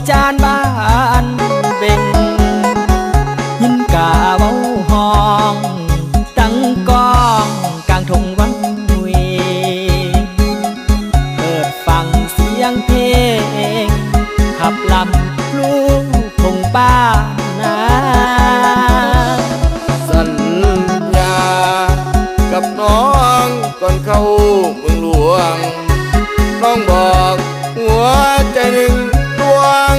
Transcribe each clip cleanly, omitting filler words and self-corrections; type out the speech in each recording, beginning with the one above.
จานบ้านเบ่งยินกาเว้าห้องตั้งกองกลางทงวังเวเปิดฟังเสียงเพลงขับลำลูกทงบ้านนาสัญญากับน้องก่อนเข้าเมืองหลวงน้องบอกหัวใจหนึ่งดวง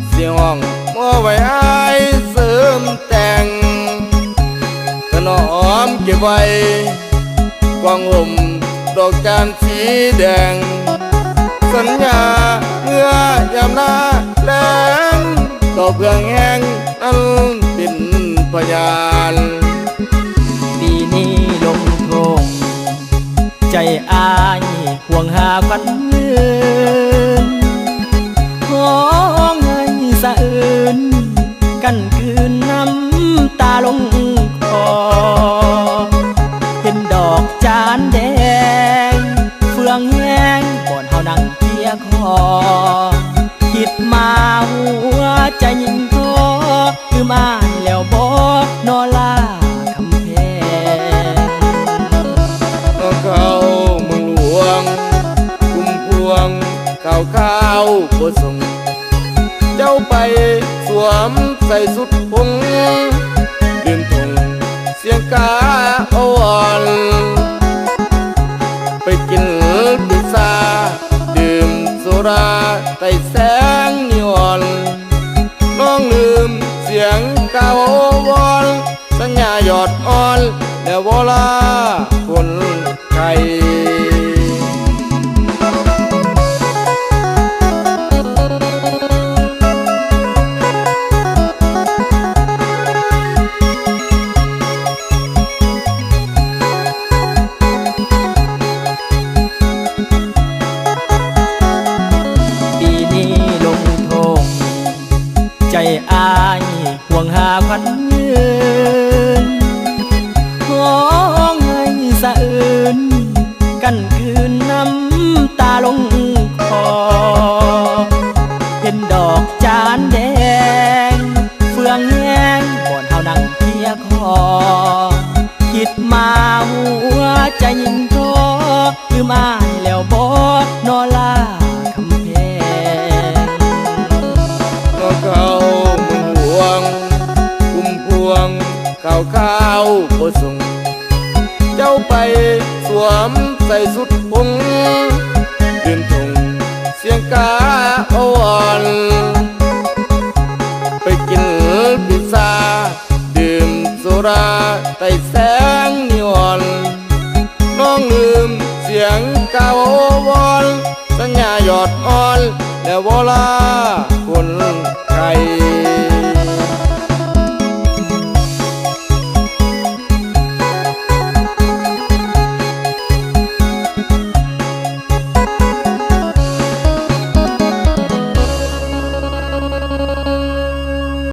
เสียงห้องมอไว้อายเสริมแต่งถนอมเก็บไว้กวางห่มดอกจานสีแดงสัญญาเมื่อยามหน้าแล้งต่อเพื่องแห้งนั้นเป็นพยานปีนี้ลงทงใจอายห่วงหาพันเงินขอเงินสะอื่นกันคืนน้ำตาลงคอเห็นดอกจานแดงเฟืองแห้งบ่อนเฮานั่งเกียคอคิดมาหัวใจยิ่งท้อคือมาแล้วบ่นอลาคำแพงน้องเข้าเมืองหลวงกุมพวงข้าวบ่ส่งเจ้าไปสวมใส่สุดพงเดินทงเสียงกาอ่อนไปกินพิซซ่าดื่มสุราใต้แสงนีออนน้องลืมเสียงกาววอนสัญญาหยอดอ่อนแล้วเวลาคนไทยใจอายห่วงหาพันเงินขอเงินสะอื่นกันคืนน้ำตาลงคอเห็นดอกจานแดงเฟืองแห้งบ่อนเฮานั่งเกียคอคิดมาหัวใจยิ่งท้อคือมาแล้วบ่นอลาคำแพงเข้าเมืองหลวงกุมพวงข้าวบ่ส่งเจ้าไปสวมใส่สุดพงเดินทงเสียงกาอ่อนไปกินพิซซ่าดื่มสุราใต้แสงนีออนน้องลืมเสียงกาววอนสัญญาหยอดอ่อนแล้วเวลาคน